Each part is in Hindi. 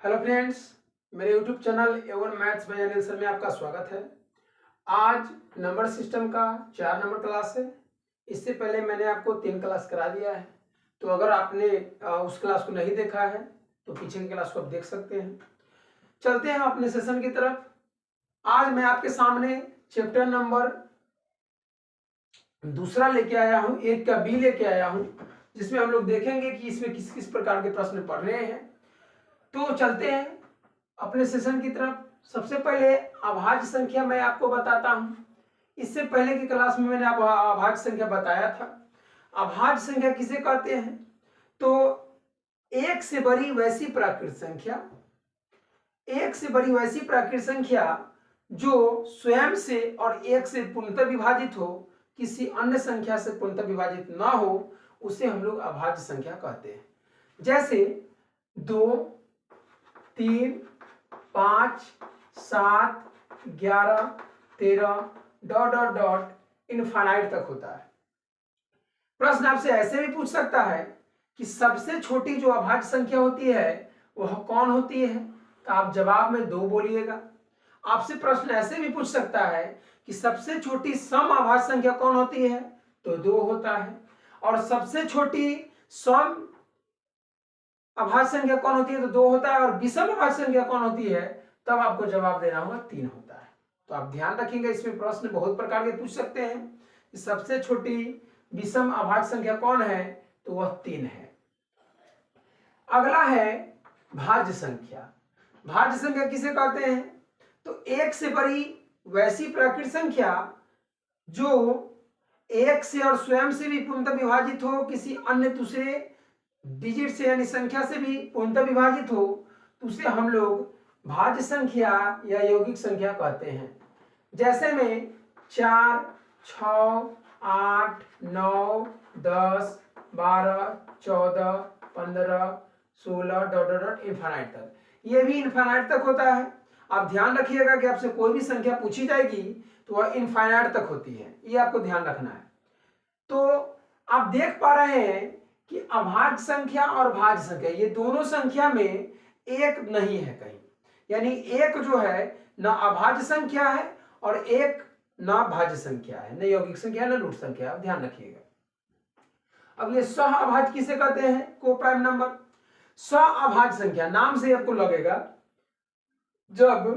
हेलो फ्रेंड्स, मेरे यूट्यूब चैनल एवन मैथ्स बाय अनिल सर में आपका स्वागत है। आज नंबर सिस्टम का 4 नंबर क्लास है। इससे पहले मैंने आपको 3 क्लास करा दिया है, तो अगर आपने उस क्लास को नहीं देखा है तो पीछे की क्लास को आप देख सकते हैं। चलते हैं अपने सेशन की तरफ। आज मैं आपके सामने चैप्टर नंबर 2 लेके आया हूँ, 1 का बी लेके आया हूँ, जिसमें हम लोग देखेंगे कि इसमें किस किस प्रकार के प्रश्न पढ़ रहे हैं। तो चलते हैं अपने सेशन की तरफ। सबसे पहले अभाज्य संख्या मैं आपको बताता हूं। इससे पहले की क्लास में मैंने आपको अभाज्य संख्या बताया था। अभाज्य संख्या किसे कहते हैं? तो एक से बड़ी वैसी प्राकृत संख्या, एक से बड़ी वैसी प्राकृत संख्या जो स्वयं से और एक से पूर्णतः विभाजित हो, किसी अन्य संख्या से पूर्णतः विभाजित ना हो, उसे हम लोग अभाज्य संख्या कहते हैं। जैसे 2, 3, 5, 7, 11, 13 डॉट डॉट डॉट इनफाइनाइट तक होता है। प्रश्न आपसे ऐसे भी पूछ सकता है कि सबसे छोटी जो अभाज्य संख्या होती है वह कौन होती है? तो आप जवाब में 2 बोलिएगा। आपसे प्रश्न ऐसे भी पूछ सकता है कि सबसे छोटी सम अभाज्य संख्या कौन होती है? तो 2 होता है। और सबसे छोटी सम अभाज्य संख्या कौन होती है? तो 2 होता है। और विषम अभाज्य संख्या कौन होती है? तब आपको जवाब देना होगा 3 होता है। तो आप ध्यान रखेंगे, इसमें प्रश्न बहुत प्रकार के पूछ सकते हैं कि सबसे छोटी विषम अभाज्य संख्या कौन है? तो वह 3 है। अगला है भाज्य संख्या। भाज्य संख्या किसे कहते हैं? तो एक से बड़ी वैसी प्राकृत संख्या जो एक से और स्वयं से भी पूर्णतः विभाजित हो, किसी अन्य दूसरे डिजिट से यानी संख्या से भी पूर्णतः विभाजित हो, तो उसे हम लोग भाज्य संख्या या यौगिक संख्या कहते हैं। जैसे में 4, 6, 8, 9, 10, 12, 14, 15, 16 डॉट डॉट डॉट इनफाइनाइट तक। ये भी इनफाइनाइट तक होता है। आप ध्यान रखिएगा कि आपसे कोई भी संख्या पूछी जाएगी तो वह इनफाइनाइट तक होती है, ये आपको ध्यान रखना है। तो आप देख पा रहे हैं कि अभाज्य संख्या और भाज्य संख्या ये दोनों संख्या में एक नहीं है कहीं, यानी एक जो है ना अभाज्य संख्या है और एक ना भाज्य संख्या है, न यौगिक संख्या न रूट संख्या। आप ध्यान रखिएगा। अब ये सह अभाज्य किसे कहते हैं? को प्राइम नंबर। सह अभाज्य संख्या नाम से आपको लगेगा जब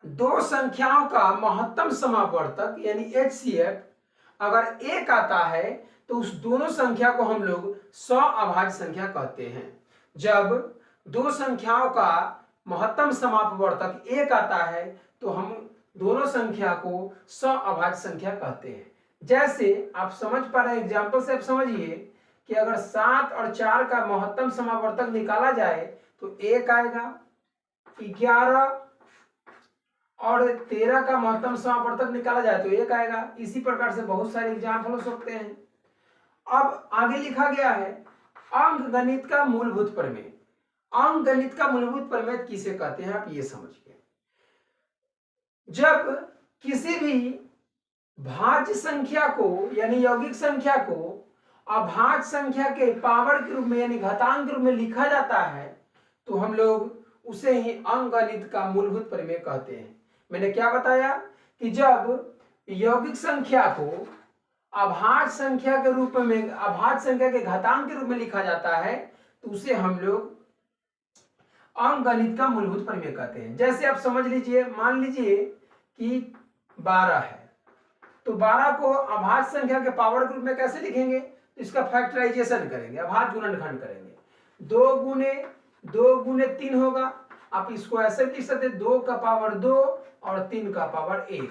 दो संख्याओं का महत्तम समापवर्तक यानी HCF अगर एक आता है तो उस दोनों संख्या को हम लोग सह अभाज्य संख्या कहते हैं। जब दो संख्याओं का महत्तम समापवर्तक एक आता है तो हम दोनों संख्या को सह अभाज्य संख्या कहते हैं। जैसे आप समझ पा रहे हैं, एग्जाम्पल से आप समझिए कि अगर 7 और 4 का महत्तम समापवर्तक निकाला जाए तो 1 आएगा, 11 और 13 का महत्तम समापवर्तक निकाला जाए तो 1 आएगा। इसी प्रकार से बहुत सारे एग्जाम्पल हो सकते हैं। अब आगे लिखा गया है अंकगणित का मूलभूत प्रमेय। अंकगणित का मूलभूत प्रमेय किसे कहते हैं आप ये समझिए। जब किसी भी भाज्य संख्या को यानी यौगिक संख्या को अभाज्य संख्या के पावर के रूप में यानी घातांक के रूप में लिखा जाता है तो हम लोग उसे ही अंकगणित का मूलभूत प्रमेय कहते हैं। मैंने क्या बताया कि जब यौगिक संख्या को अभाज्य संख्या के रूप में, अभाज्य संख्या के घातांक के रूप में लिखा जाता है तो उसे हम लोग अंकगणित का मूलभूत प्रमेय कहते हैं। जैसे आप समझ लीजिए, मान लीजिए कि 12 है तो 12 को अभाज्य संख्या के पावर के रूप में कैसे लिखेंगे? तो इसका फैक्टराइजेशन करेंगे, अभाज्य गुणनखंड करेंगे। 2 गुने 3 होगा। आप इसको ऐसे लिख सकते 2 का पावर 2 और 3 का पावर 1।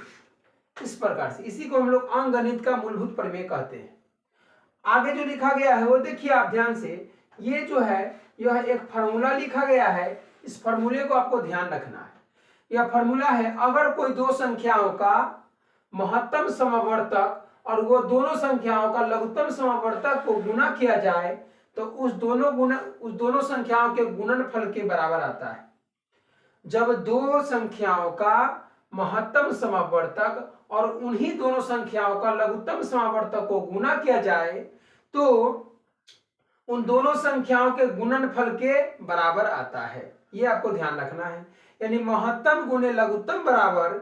इस प्रकार से इसी को हम लोग अंकगणित का मूलभूत प्रमेय कहते हैं। आगे जो लिखा गया है वो देखिए आप ध्यान से। ये जो है यह एक फार्मूला लिखा गया है। इस फार्मूले को आपको ध्यान रखना है। यह फार्मूला है, अगर कोई दो संख्याओं का महत्तम समापवर्तक और वो दोनों संख्याओं का लघुत्तम समापवर्तक को गुणा किया जाए तो उस दोनों संख्याओं के गुणनफल के बराबर आता है। जब दो संख्याओं का महत्तम समापवर्तक और उन्हीं दोनों संख्याओं का लघुत्तम समापवर्तक को गुणा किया जाए तो उन दोनों संख्याओं के गुणनफल के बराबर आता है। ये आपको ध्यान रखना है, यानी महत्तम गुणे लघुत्तम बराबर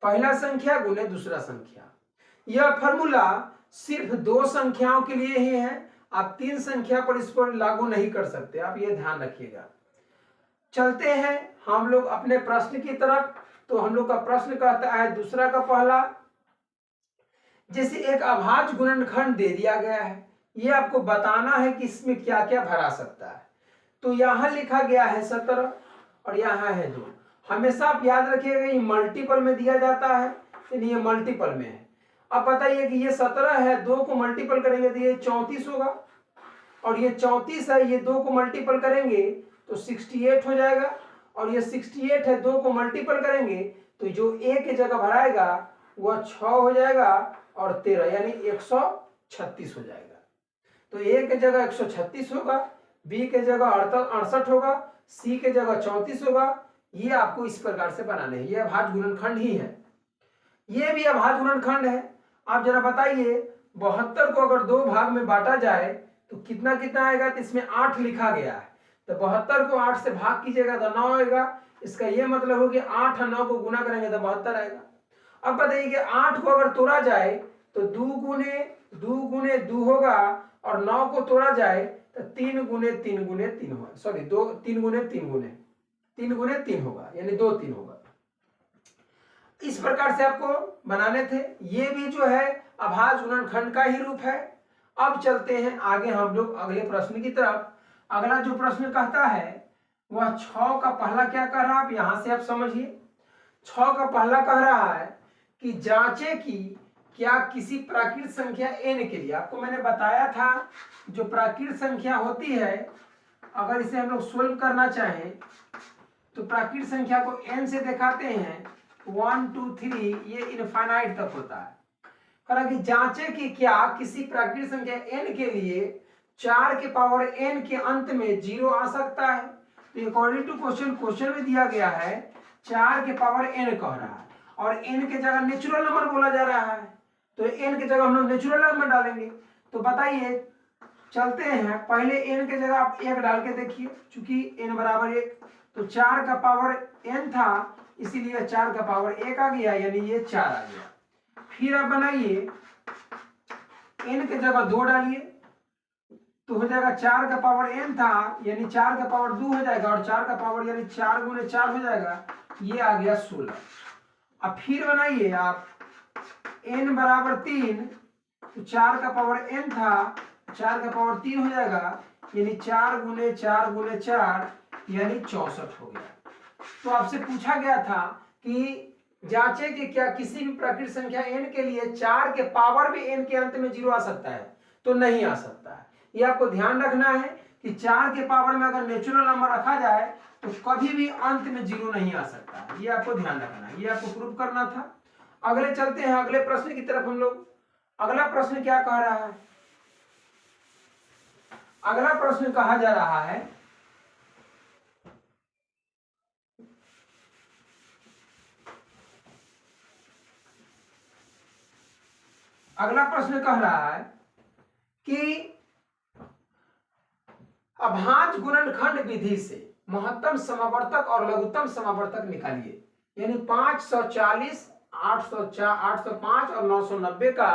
पहला संख्या गुणे दूसरा संख्या। यह फॉर्मूला सिर्फ दो संख्याओं के लिए ही है, आप तीन संख्या पर इस पर लागू नहीं कर सकते, आप ये ध्यान रखिएगा। चलते हैं हम लोग अपने प्रश्न की तरफ। तो हम लोग का प्रश्न कहता है दूसरा का पहला, जैसे एक अभाज्य गुणनखंड दे दिया गया है, ये आपको बताना है कि इसमें क्या क्या भरा सकता है। तो यहां लिखा गया है 17 और यहाँ है 2। हमेशा आप याद रखिएगा ये मल्टीपल में दिया जाता है, यानी ये मल्टीपल में है। अब बताइए कि ये 17 है, 2 को मल्टीपल करेंगे तो ये 34 होगा, और ये 34 है, ये 2 को मल्टीपल करेंगे तो 68 हो जाएगा, और ये 68 है, 2 को मल्टीपल करेंगे तो जो a की जगह भराएगा वह 6 हो जाएगा और 13 यानी 136 हो जाएगा। तो a की जगह 136 होगा, b की जगह 68 होगा, c की जगह 34 होगा। ये आपको इस प्रकार से बनाने हैं, ये अभाज्य गुणनखंड ही है, ये भी अभाज्य गुणनखंड है। आप जरा बताइए 72 को अगर 2 भाग में बांटा जाए तो कितना कितना आएगा, तो इसमें 8 लिखा गया है, तो 72 को 8 से भाग कीजिएगा तो 9 आएगा। इसका ये मतलब हो कि 8 और 9 को गुना करेंगे तो 72 आएगा। अब बताइए कि 8 को अगर तोड़ा जाए तो 2 गुने 2 होगा, और 9 को तोड़ा जाए तो 3 गुने 3 गुने 3 होगा, सॉरी 3 गुने 3 होगा, यानी 2 3 होगा। इस प्रकार से आपको बनाने थे। ये भी जो है अभाज्य गुणनखंड का ही रूप है। अब चलते हैं आगे हम लोग अगले प्रश्न की तरफ। अगला जो प्रश्न कहता है वह 6 का पहला क्या कह रहा है, आप यहां से आप समझिए। 6 का पहला कह रहा है कि जांचे कि क्या किसी प्राकृत संख्या n के लिए, आपको मैंने बताया था जो प्राकृत संख्या होती है अगर इसे हम लोग सोल्व करना चाहें तो प्राकृत संख्या को n से दिखाते हैं, 1 2 3 ये इनफाइनाइट तक होता है। हालांकि जांचे कि क्या किसी प्राकृत संख्या n के लिए 4 के पावर n के अंत में 0 आ सकता है। तो अकॉर्डिंग टू क्वेश्चन में दिया गया है 4 के पावर n कह रहा है, और n के जगह नेचुरल नंबर बोला जा रहा है, तो n के जगह हम लोग नेचुरल नंबर डालेंगे। तो बताइए, चलते हैं, पहले n के जगह आप 1 डाल के देखिए, चूंकि n बराबर 1, तो 4 का पावर n था इसीलिए 4 का पावर 1 आ गया, यानी ये 4 आ गया। फिर आप बनाइए, n के जगह 2 डालिए तो हो जाएगा 4 का पावर n था यानी 4 का पावर 2 हो जाएगा, और 4 का पावर यानी 4 गुने 4 हो जाएगा, ये आ गया 16। अब फिर बनाइए आप n बराबर 3, तो 4 का पावर n था, 4 का पावर 3 हो जाएगा, यानी 4 गुने 4 गुने 4 यानी 64 हो गया। तो आपसे पूछा गया था कि जांचे कि क्या किसी भी प्राकृत संख्या n के लिए 4 के पावर भी n के अंत में 0 आ सकता है, तो नहीं आ सकता है। ये आपको ध्यान रखना है कि 4 के पावर में अगर नेचुरल नंबर रखा जाए तो कभी भी अंत में 0 नहीं आ सकता है, ये आपको ध्यान रखना है, ये आपको प्रूव करना था। अगले चलते हैं अगले प्रश्न की तरफ हम लोग। अगला प्रश्न क्या कह रहा है, अगला प्रश्न कहा जा रहा है अगला प्रश्न कह रहा है कि अभाज्य गुणनखंड विधि से महत्तम समावर्तक और लघुत्तम समावर्तक निकालिए, यानी 540, 805 और 990 का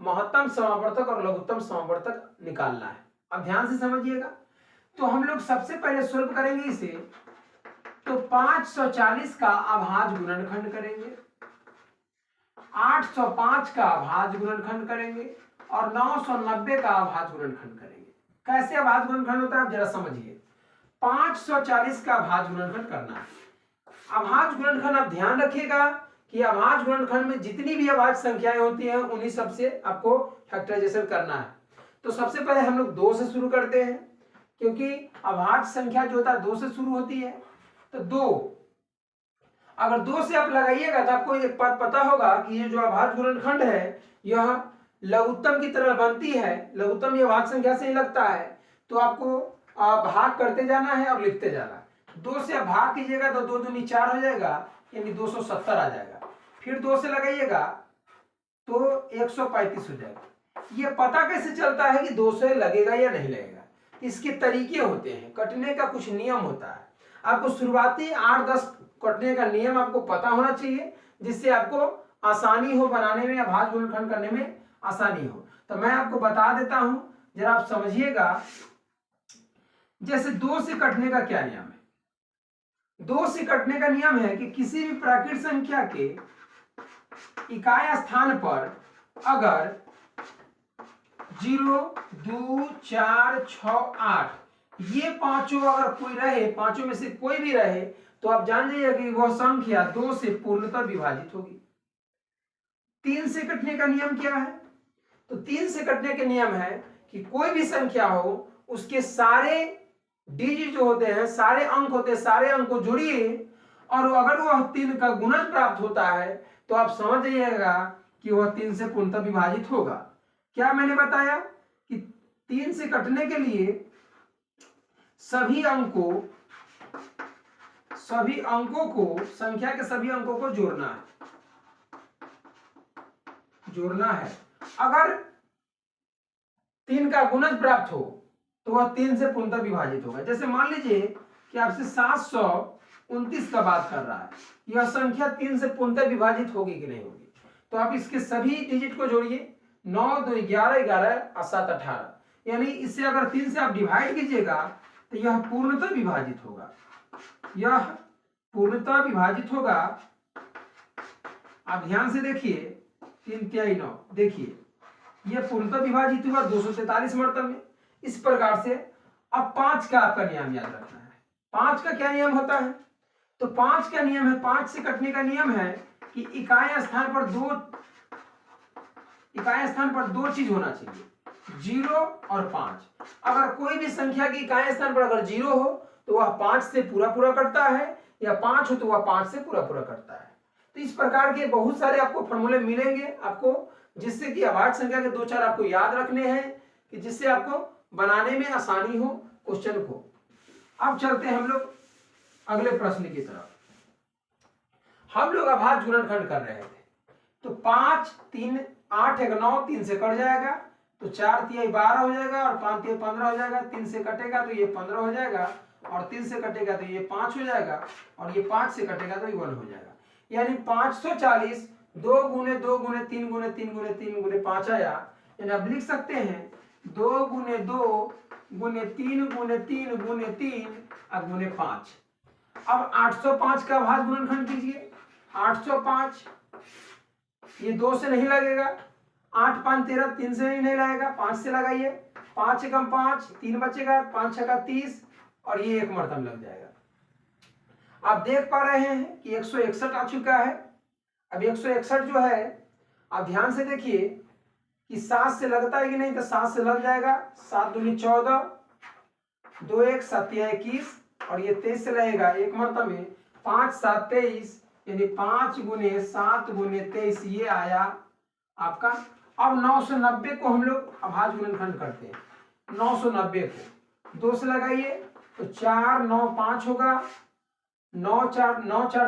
महत्तम समावर्तक और लघुत्तम समावर्तक निकालना है। अब ध्यान से समझिएगा। तो हम लोग सबसे पहले सोल्व करेंगे इसे, तो 540 का अभाज्य गुणनखंड करेंगे, 805 का अभाज्य गुणनखंड करेंगे, और 990 का अभाज्य गुणनखंड करेंगे। कैसे अभाज्य गुणनखंड होता है आप जरा समझिए। 540 का अभाज्य गुणनखंड करना है। अभाज्य गुणनखंड आप ध्यान रखिएगा कि अभाज्य गुणनखंड में जितनी भी अभाज्य संख्याएं होती हैं उन्हीं सबसे आपको फैक्टराइजेशन करना है। तो सबसे पहले हम लोग 2 से शुरू करते हैं, क्योंकि अभाज्य संख्या जो होता है 2 से शुरू होती है। तो 2, अगर 2 से आप लगाइएगा तो आपको एक बात पता होगा कि ये जो अभाज्य गुणनखंड है यह लघुत्तम की तरह बनती है, लघुत्तम ये अभाज्य संख्या से ही लगता है। तो आपको भाग करते जाना है और लिखते जाना है। 2 से आप भाग कीजिएगा तो 2 दूनी 4 हो जाएगा, यानी 270 आ जाएगा। फिर 2 से लगाइएगा तो 135 हो जाएगा। ये पता कैसे चलता है कि 200 लगेगा या नहीं लगेगा? इसके तरीके होते हैं, कटने का कुछ नियम होता है। आपको शुरुआती 8-10 कटने का नियम आपको पता होना चाहिए, जिससे आपको आसानी हो बनाने में, अभाज्य गुणनखंड करने में आसानी हो। तो मैं आपको बता देता हूं, जरा आप समझिएगा। जैसे 2 से कटने का क्या नियम है? 2 से कटने का नियम है कि किसी भी प्राकृत संख्या के इकाई स्थान पर अगर 0, 2, 4, 6, 8 ये पांचों अगर कोई रहे, पांचों में से कोई भी रहे, तो आप जान जाइए कि वह संख्या 2 से पूर्णतः विभाजित होगी। 3 से कटने का नियम क्या है? तो 3 से कटने के नियम है कि कोई भी संख्या हो, उसके सारे डिजिट जो होते हैं, सारे अंक होते हैं, सारे अंक को जोड़िए, और अगर वह 3 का गुणज प्राप्त होता है तो आप समझ जाइएगा कि वह 3 से पूर्णतः विभाजित होगा। क्या मैंने बताया कि 3 से कटने के लिए सभी अंकों को, संख्या के सभी अंकों को जोड़ना है। अगर 3 का गुणज प्राप्त हो तो वह 3 से पूर्णतः विभाजित होगा। जैसे मान लीजिए कि आपसे 729 का बात कर रहा है, यह संख्या 3 से पूर्णतः विभाजित होगी कि नहीं होगी? तो आप इसके सभी डिजिट को जोड़िए, 9, 2, 11, 11 और 7, 18, यानी इससे अगर 3 से आप डिवाइड कीजिएगा तो यह पूर्णतः विभाजित होगा, यह पूर्णतः विभाजित होगा। आप ध्यान से देखिए, 3, 3, 9, देखिए यह पूर्णतः विभाजित हुआ 243 मर्तब में। इस प्रकार से अब 5 का आपका नियम याद रखना है। 5 का क्या नियम होता है? तो 5 का नियम है, 5 से कटने का नियम है कि इकाई स्थान पर दो चीज होना चाहिए, 0 और 5। अगर कोई भी संख्या की इकाई स्थान पर अगर 0 हो तो वह 5 से पूरा कटता है, या 5 हो तो वह 5 से पूरा कटता है। तो इस प्रकार के बहुत सारे आपको फॉर्मूले मिलेंगे आपको, जिससे कि अभाज्य संख्या के 2-4 आपको याद रखने हैं, कि जिससे आपको बनाने में आसानी हो क्वेश्चन को। अब चलते हैं हम लोग अगले प्रश्न की तरफ। हम लोग अभाज्य गुणनखंड कर रहे थे, तो 5, 3, 8, 1, 9, 3 से कट जाएगा, तो 4 तिहाई 12 हो जाएगा, और 5 तिहाई 15 हो जाएगा। 3 से कटेगा तो ये 15 हो जाएगा, और 3 से कटेगा तो ये 5 हो जाएगा, और ये 5 से कटेगा तो ये 1 हो जाएगा। यानी 540 2 गुने 2 गुने 3 गुने 3 गुने 3 गुने 5 आया। यानी आप लिख सकते हैं 2 गुने 2 गुने 3 गुने 3 गुने 3 और गुने 5। अब 805 का अभाज्य गुणनखंड कीजिए। 805 ये 2 से नहीं लगेगा, 8, 5, 13, 3 से नहीं लगेगा, 5 से लगाइए। 5 एकम 5, 3 बचेगा, 5 छक्का 30, और ये 1 मर्तब लग जाएगा। आप देख पा रहे हैं कि 161 आ चुका है। अब 161 जो है, आप ध्यान से देखिए कि 7 से लगता है कि नहीं, तो 7 से लग जाएगा। 7 दूनी 14, 2 1 7 21, और ये 23 से लगेगा 1 मर्तब में। 5 7 23, यानी 5 गुने 7 गुने 23 ये आया आपका। अब 990 को हम लोग अभाज्य गुणनखंड करते हैं। 990 को 2 से लगाइए तो 4 9 5 होगा। 9 4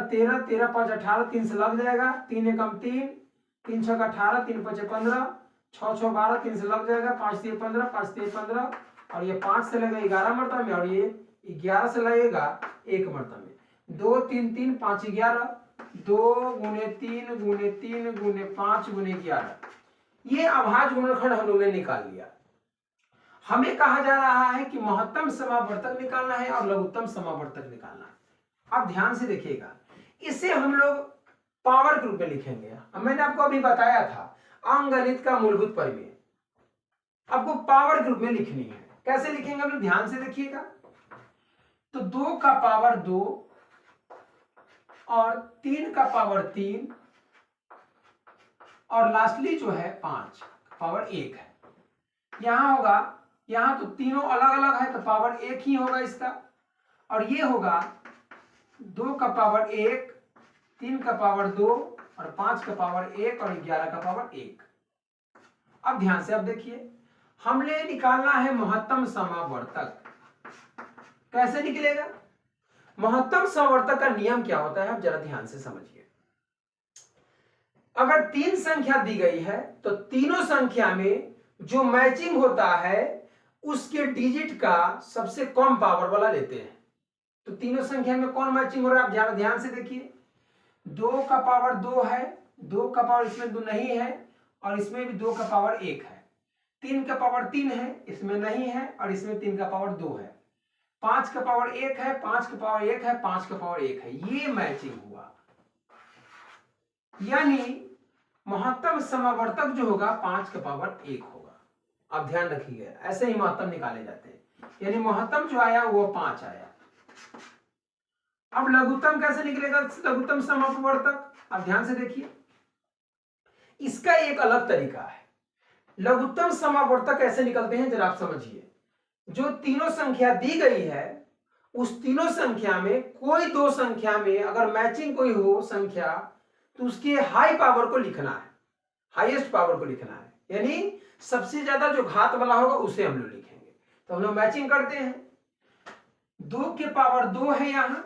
13, 13 5 18, 3 से लग जाएगा। 3 एकम 3, 3 छक्का 18, 3 5 15, 6 6 12, 3 से लग जाएगा। 5 3 15, 5 3 15, और ये 5 से लगेगा 11 मर्तब में, और ये 11 से लगेगा 1 मर्तब में। 2 3 3 5 11, 2 गुने 3 गुने 3 गुने 5 गुने 11, ये अभाज्य गुणनखंड हम लोगों ने निकाल लिया। हमें कहा जा रहा है कि महत्तम समावर्तक निकालना है और लघुत्तम समावर्तक निकालना है। अब ध्यान से देखिएगा, इसे हम लोग पावर के रूप में लिखेंगे। मैंने आपको अभी बताया था अंकगणित का मूलभूत परिमेय आपको पावर के रूप में लिखनी है। कैसे लिखेंगे हम लोग, ध्यान से देखिएगा। तो 2 का पावर 2 और 3 का पावर 3 और लास्टली जो है 5 पावर 1 है। यहां होगा, यहां तो तीनों अलग अलग है तो पावर 1 ही होगा इसका, और ये होगा 2 का पावर 1, 3 का पावर 2 और 5 का पावर 1 और 11 का पावर 1। अब ध्यान से अब देखिए, हमने निकालना है महत्तम समावर्तक। कैसे निकलेगा? महत्तम समावर्तक का नियम क्या होता है, आप जरा ध्यान से समझिए। अगर 3 संख्या दी गई है तो तीनों संख्या में जो मैचिंग होता है उसके डिजिट का सबसे कम पावर वाला लेते हैं। तो तीनों संख्या में कौन मैचिंग हो रहा है आप ध्यान से देखिए। 2 का पावर 2 है, 2 का पावर इसमें 2 नहीं है और इसमें भी 2 का पावर 1 है। 3 का पावर 3 है, इसमें नहीं है और इसमें 3 का पावर 2 है। 5 का पावर 1 है, 5 का पावर 1 है, 5 का पावर 1 है। ये मैचिंग हुआ, यानी महत्तम समावर्तक जो होगा 5 का पावर 1 होगा। आप ध्यान रखिए, ऐसे ही महत्तम निकाले जाते हैं, यानी महत्तम जो आया वो 5 आया। अब लघुत्तम कैसे निकलेगा लघुत्तम समावर्तक, आप ध्यान से देखिए। इसका एक अलग तरीका है। लघुत्तम समावर्तक कैसे निकलते हैं जरा आप समझिए। जो तीनों संख्या दी गई है उस तीनों संख्या में कोई दो संख्या में अगर मैचिंग कोई हो संख्या तो उसके हाई पावर को लिखना है, हाईएस्ट पावर को लिखना है, यानी सबसे ज्यादा जो घात वाला होगा उसे हम लोग लिखेंगे। तो हम लोग मैचिंग करते हैं। 2 के पावर 2 है यहाँ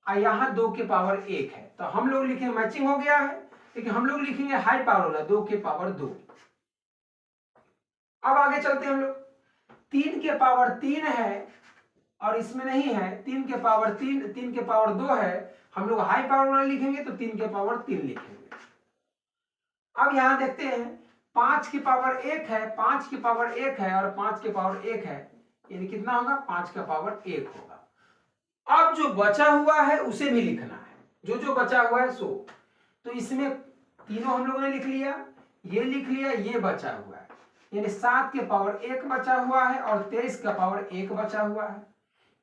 और यहाँ 2 के पावर 1 है, तो हम लोग लिखेंगे मैचिंग हो गया है, लेकिन हम लोग लिखेंगे हाई पावर वाला 2 के पावर 2। अब आगे चलते हैं हम लोग। 3 के पावर 3 है और इसमें नहीं है, 3 के पावर 3, 3 के पावर 2 है, हम लोग हाई पावर वाला लिखेंगे तो 3 के पावर 3 लिखेंगे। अब यहां देखते हैं 5 की पावर 1 है, 5 की पावर 1 है और 5 के पावर 1 है, यानी कितना होगा 5 का पावर 1 होगा। अब जो बचा हुआ है उसे भी लिखना है, जो जो बचा हुआ है सो। तो इसमें तीनों हम लोगों ने लिख लिया, ये लिख लिया, ये बचा हुआ है, यानी 7 के पावर 1 बचा हुआ है और 23 का पावर 1 बचा हुआ है।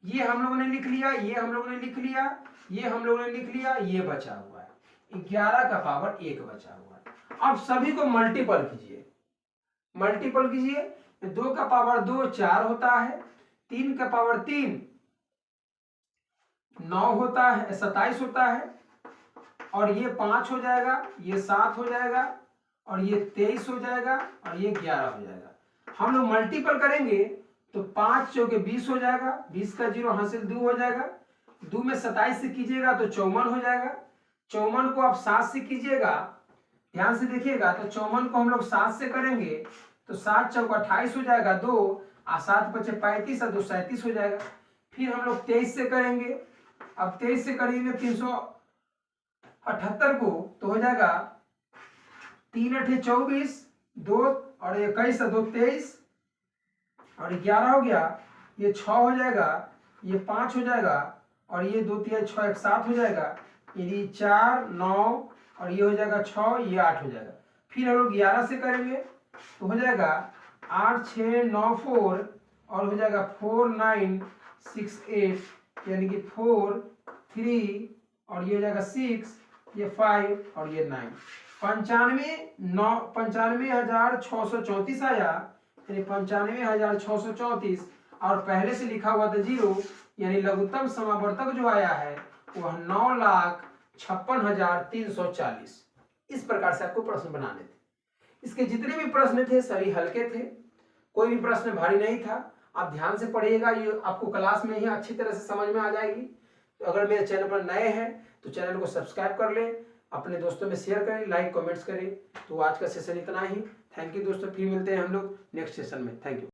ये हम लोगों ने लिख लिया, ये हम लोगों ने लिख लिया, ये हम लोगों ने लिख लिया, ये बचा हुआ है। 11 का पावर 1 बचा हुआ है। अब सभी को मल्टीपल कीजिए, मल्टीपल कीजिए। 2 का पावर 2 4 होता है, 3 का पावर 3 9 होता है, 27 होता है और ये 5 हो जाएगा, ये 7 हो जाएगा और ये 23 हो जाएगा और ये 11 हो जाएगा। हम लोग मल्टीपल करेंगे तो 5 चौके 20 हो जाएगा, 20 का 0 हासिल 2 हो जाएगा, 2 में 27 से कीजिएगा तो 54 हो जाएगा। 54 को आप 7 से कीजिएगा, ध्यान से देखिएगा, तो 54 को हम लोग 7 से करेंगे तो 7 चौका 28 हो जाएगा 2 और 7 बचे 35 और 2 37 हो जाएगा। फिर हम लोग 23 से करेंगे, अब 23 से करेंगे 378 को तो हो जाएगा 3 8 24, 2 और 21 2 23 और 11 हो गया, ये 6 हो जाएगा, ये 5 हो जाएगा और ये 2 3 6 1 7 हो जाएगा, ये 4 9 और ये हो जाएगा 6, ये 8 हो जाएगा। फिर हम लोग 11 से करेंगे तो हो जाएगा 8 6 9 4 और हो जाएगा 4 9 6 8, यानी कि 4 3 और ये हो जाएगा 6, ये 5 और ये 9। 95,634 आया, यानी 95,634 और पहले से लिखा हुआ था 0, यानी लघुत्तम समावर्तक जो आया है वह 9,56,340। इस प्रकार से आपको प्रश्न बनाने थे। इसके जितने भी प्रश्न थे सभी हल्के थे, कोई भी प्रश्न भारी नहीं था। आप ध्यान से पढ़िएगा, ये आपको क्लास में ही अच्छी तरह से समझ में आ जाएगी। तो अगर मेरे चैनल पर नए हैं तो चैनल को सब्सक्राइब कर लें, अपने दोस्तों में शेयर करें, लाइक कमेंट्स करें। तो आज का सेशन इतना ही। थैंक यू दोस्तों, फिर मिलते हैं हम लोग नेक्स्ट सेशन में। Thank you.